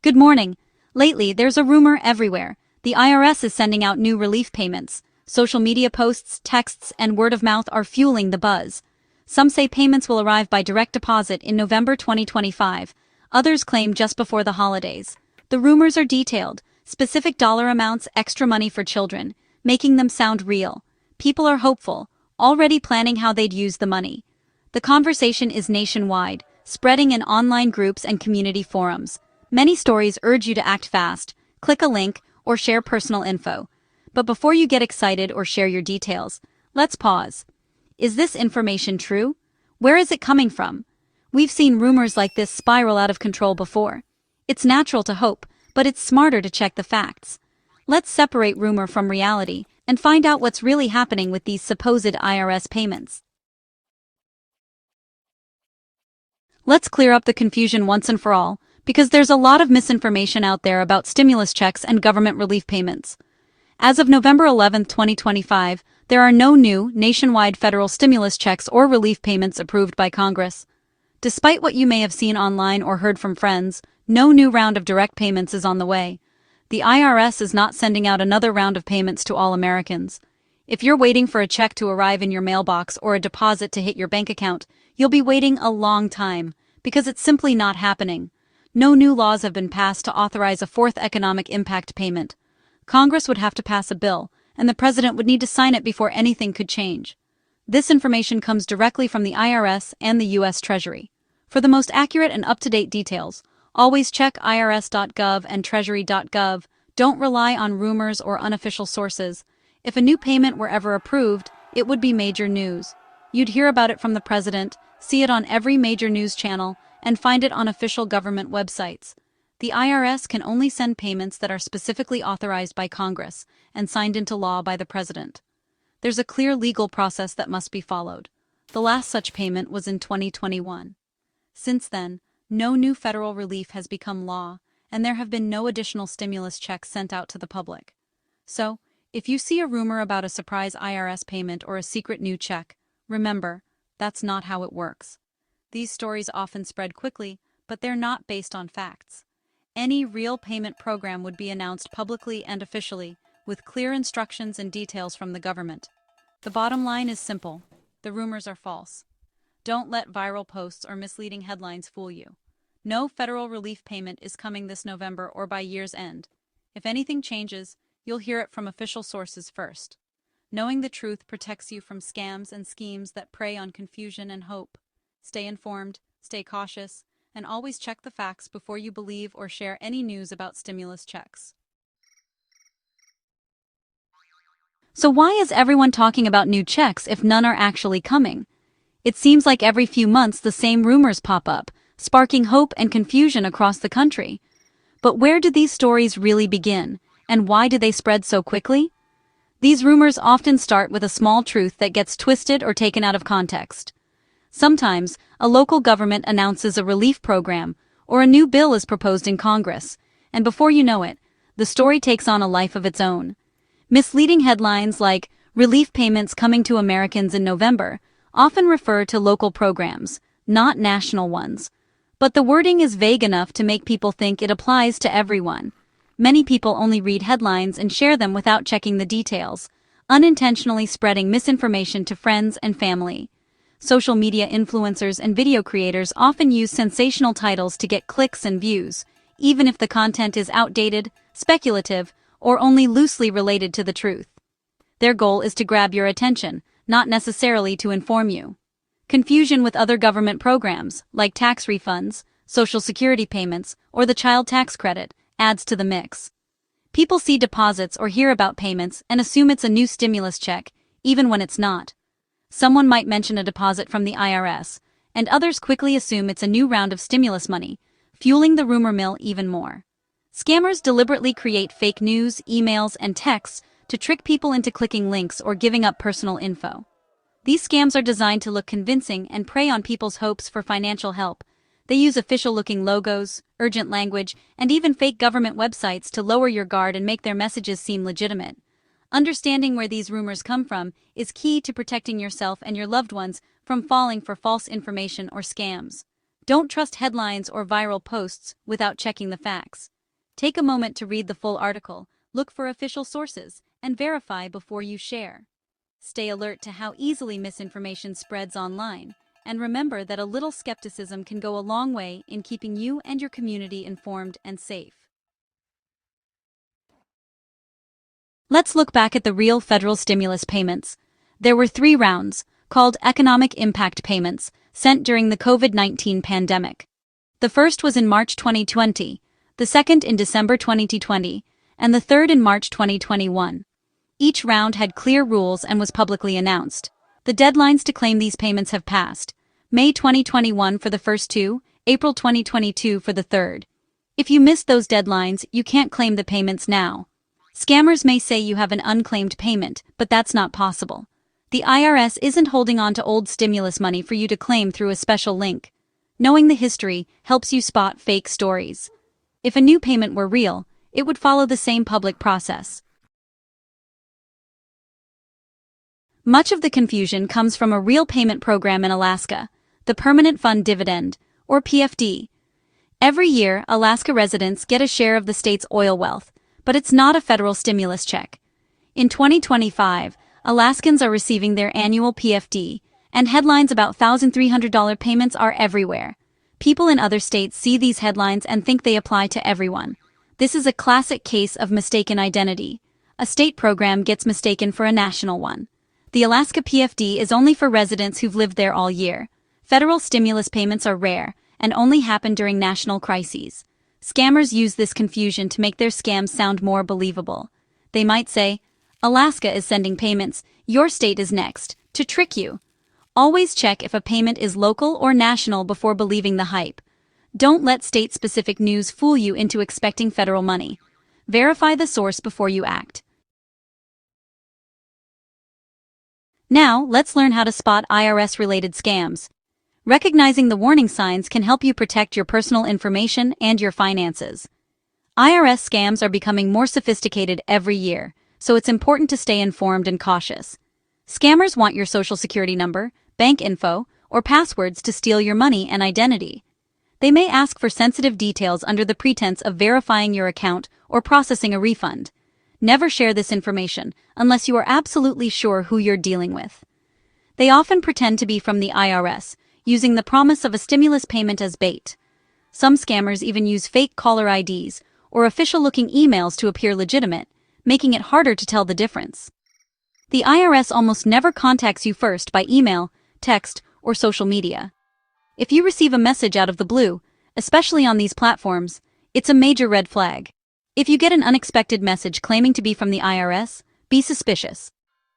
Good morning. Lately, there's a rumor everywhere. The IRS is sending out new relief payments. Social media posts, texts, and word of mouth are fueling the buzz. Some say payments will arrive by direct deposit in November 2025. Others claim just before the holidays. The rumors are detailed, specific dollar amounts, extra money for children, making them sound real. People are hopeful, already planning how they'd use the money. The conversation is nationwide, spreading in online groups and community forums. Many stories urge you to act fast, click a link, or share personal info. But before you get excited or share your details, let's pause. Is this information true? Where is it coming from? We've seen rumors like this spiral out of control before. It's natural to hope, but it's smarter to check the facts. Let's separate rumor from reality and find out what's really happening with these supposed IRS payments. Let's clear up the confusion once and for all, because there's a lot of misinformation out there about stimulus checks and government relief payments. As of November 11, 2025, there are no new, nationwide federal stimulus checks or relief payments approved by Congress. Despite what you may have seen online or heard from friends, no new round of direct payments is on the way. The IRS is not sending out another round of payments to all Americans. If you're waiting for a check to arrive in your mailbox or a deposit to hit your bank account, you'll be waiting a long time, because it's simply not happening. No new laws have been passed to authorize a fourth economic impact payment. Congress would have to pass a bill, and the president would need to sign it before anything could change. This information comes directly from the IRS and the U.S. Treasury. For the most accurate and up-to-date details, always check irs.gov and treasury.gov. Don't rely on rumors or unofficial sources. If a new payment were ever approved, it would be major news. You'd hear about it from the president, see it on every major news channel, and find it on official government websites. The IRS can only send payments that are specifically authorized by Congress and signed into law by the president. There's a clear legal process that must be followed. The last such payment was in 2021. Since then, no new federal relief has become law, and there have been no additional stimulus checks sent out to the public. So, if you see a rumor about a surprise IRS payment or a secret new check, remember, that's not how it works. These stories often spread quickly, but they're not based on facts. Any real payment program would be announced publicly and officially, with clear instructions and details from the government. The bottom line is simple: the rumors are false. Don't let viral posts or misleading headlines fool you. No federal relief payment is coming this November or by year's end. If anything changes, you'll hear it from official sources first. Knowing the truth protects you from scams and schemes that prey on confusion and hope. Stay informed, stay cautious, and always check the facts before you believe or share any news about stimulus checks. So why is everyone talking about new checks if none are actually coming? It seems like every few months the same rumors pop up, sparking hope and confusion across the country. But where do these stories really begin, and why do they spread so quickly? These rumors often start with a small truth that gets twisted or taken out of context. Sometimes, a local government announces a relief program, or a new bill is proposed in Congress, and before you know it, the story takes on a life of its own. Misleading headlines like "Relief payments coming to Americans in November" often refer to local programs, not national ones. But the wording is vague enough to make people think it applies to everyone. Many people only read headlines and share them without checking the details, unintentionally spreading misinformation to friends and family. Social media influencers and video creators often use sensational titles to get clicks and views, even if the content is outdated, speculative, or only loosely related to the truth. Their goal is to grab your attention, not necessarily to inform you. Confusion with other government programs, like tax refunds, Social Security payments, or the child tax credit, adds to the mix. People see deposits or hear about payments and assume it's a new stimulus check, even when it's not. Someone might mention a deposit from the IRS, and others quickly assume it's a new round of stimulus money, fueling the rumor mill even more. Scammers deliberately create fake news, emails, and texts to trick people into clicking links or giving up personal info. These scams are designed to look convincing and prey on people's hopes for financial help. They use official-looking logos, urgent language, and even fake government websites to lower your guard and make their messages seem legitimate. Understanding where these rumors come from is key to protecting yourself and your loved ones from falling for false information or scams. Don't trust headlines or viral posts without checking the facts. Take a moment to read the full article, look for official sources, and verify before you share. Stay alert to how easily misinformation spreads online, and remember that a little skepticism can go a long way in keeping you and your community informed and safe. Let's look back at the real federal stimulus payments. There were 3 rounds, called economic impact payments, sent during the COVID-19 pandemic. The first was in March 2020, the second in December 2020, and the third in March 2021. Each round had clear rules and was publicly announced. The deadlines to claim these payments have passed: May 2021 for the first 2, April 2022 for the third. If you missed those deadlines, you can't claim the payments now. Scammers may say you have an unclaimed payment, but that's not possible. The IRS isn't holding on to old stimulus money for you to claim through a special link. Knowing the history helps you spot fake stories. If a new payment were real, it would follow the same public process. Much of the confusion comes from a real payment program in Alaska, the Permanent Fund Dividend, or PFD. Every year, Alaska residents get a share of the state's oil wealth, but it's not a federal stimulus check. In 2025, Alaskans are receiving their annual PFD, and headlines about $1,300 payments are everywhere. People in other states see these headlines and think they apply to everyone. This is a classic case of mistaken identity. A state program gets mistaken for a national one. The Alaska PFD is only for residents who've lived there all year. Federal stimulus payments are rare and only happen during national crises. Scammers use this confusion to make their scams sound more believable. They might say, "Alaska is sending payments, your state is next," to trick you. Always check if a payment is local or national before believing the hype. Don't let state-specific news fool you into expecting federal money. Verify the source before you act. Now, let's learn how to spot IRS-related scams. Recognizing the warning signs can help you protect your personal information and your finances. IRS scams are becoming more sophisticated every year, so it's important to stay informed and cautious. Scammers want your social security number, bank info, or passwords to steal your money and identity. They may ask for sensitive details under the pretense of verifying your account or processing a refund. Never share this information unless you are absolutely sure who you're dealing with. They often pretend to be from the IRS, using the promise of a stimulus payment as bait. Some scammers even use fake caller IDs or official-looking emails to appear legitimate, making it harder to tell the difference. The IRS almost never contacts you first by email, text, or social media. If you receive a message out of the blue, especially on these platforms, it's a major red flag. If you get an unexpected message claiming to be from the IRS, be suspicious.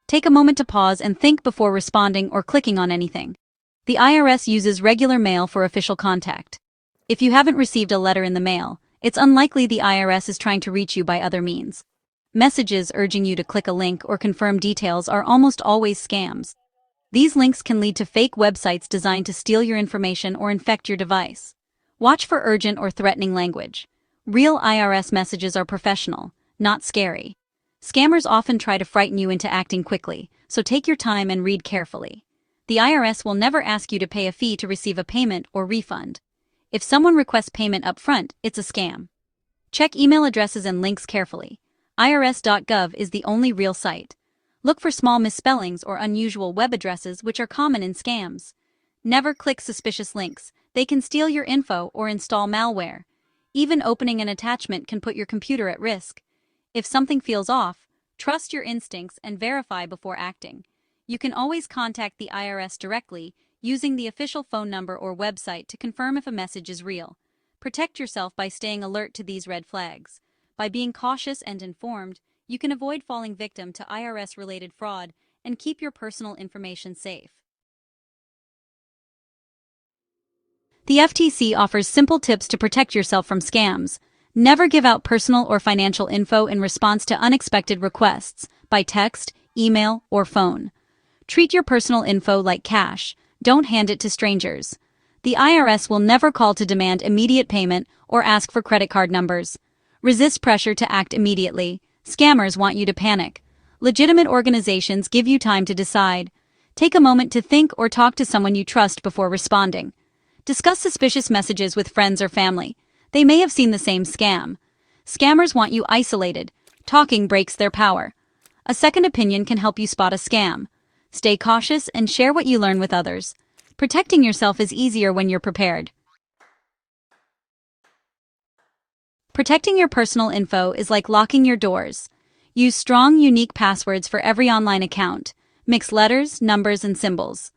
Take a moment to pause and think before responding or clicking on anything. The IRS uses regular mail for official contact. If you haven't received a letter in the mail, it's unlikely the IRS is trying to reach you by other means. Messages urging you to click a link or confirm details are almost always scams. These links can lead to fake websites designed to steal your information or infect your device. Watch for urgent or threatening language. Real IRS messages are professional, not scary. Scammers often try to frighten you into acting quickly, so take your time and read carefully. The IRS will never ask you to pay a fee to receive a payment or refund. If someone requests payment up front, it's a scam. Check email addresses and links carefully. IRS.gov is the only real site. Look for small misspellings or unusual web addresses which are common in scams. Never click suspicious links. They can steal your info or install malware. Even opening an attachment can put your computer at risk. If something feels off, trust your instincts and verify before acting. You can always contact the IRS directly using the official phone number or website to confirm if a message is real. Protect yourself by staying alert to these red flags. By being cautious and informed, you can avoid falling victim to IRS-related fraud and keep your personal information safe. The FTC offers simple tips to protect yourself from scams. Never give out personal or financial info in response to unexpected requests by text, email, or phone. Treat your personal info like cash. Don't hand it to strangers. The IRS will never call to demand immediate payment or ask for credit card numbers. Resist pressure to act immediately. Scammers want you to panic. Legitimate organizations give you time to decide. Take a moment to think or talk to someone you trust before responding. Discuss suspicious messages with friends or family. They may have seen the same scam. Scammers want you isolated. Talking breaks their power. A second opinion can help you spot a scam. Stay cautious and share what you learn with others. Protecting yourself is easier when you're prepared. Protecting your personal info is like locking your doors. Use strong, unique passwords for every online account. Mix letters, numbers, and symbols.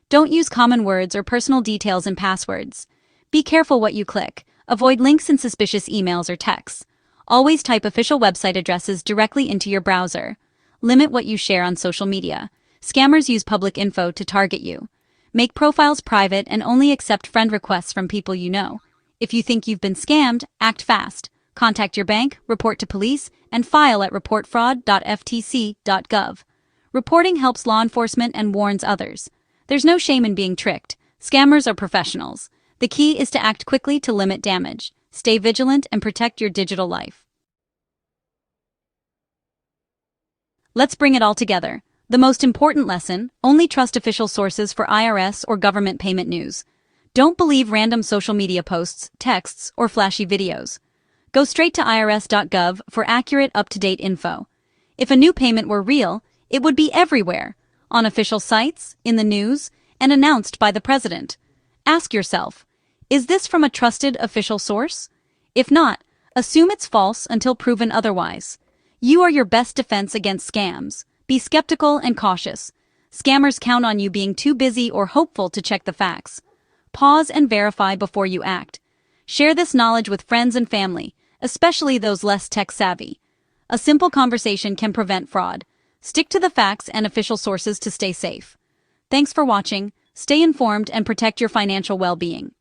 Don't use common words or personal details in passwords. Be careful what you click. Avoid links in suspicious emails or texts. Always type official website addresses directly into your browser. Limit what you share on social media. Scammers use public info to target you. Make profiles private and only accept friend requests from people you know. If you think you've been scammed, act fast. Contact your bank, report to police, and file at reportfraud.ftc.gov. Reporting helps law enforcement and warns others. There's no shame in being tricked. Scammers are professionals. The key is to act quickly to limit damage. Stay vigilant and protect your digital life. Let's bring it all together. The most important lesson: only trust official sources for IRS or government payment news. Don't believe random social media posts, texts, or flashy videos. Go straight to IRS.gov for accurate, up-to-date info. If a new payment were real, it would be everywhere, on official sites, in the news, and announced by the president. Ask yourself, is this from a trusted official source? If not, assume it's false until proven otherwise. You are your best defense against scams. Be skeptical and cautious. Scammers count on you being too busy or hopeful to check the facts. Pause and verify before you act. Share this knowledge with friends and family, especially those less tech-savvy. A simple conversation can prevent fraud. Stick to the facts and official sources to stay safe. Thanks for watching. Stay informed and protect your financial well-being.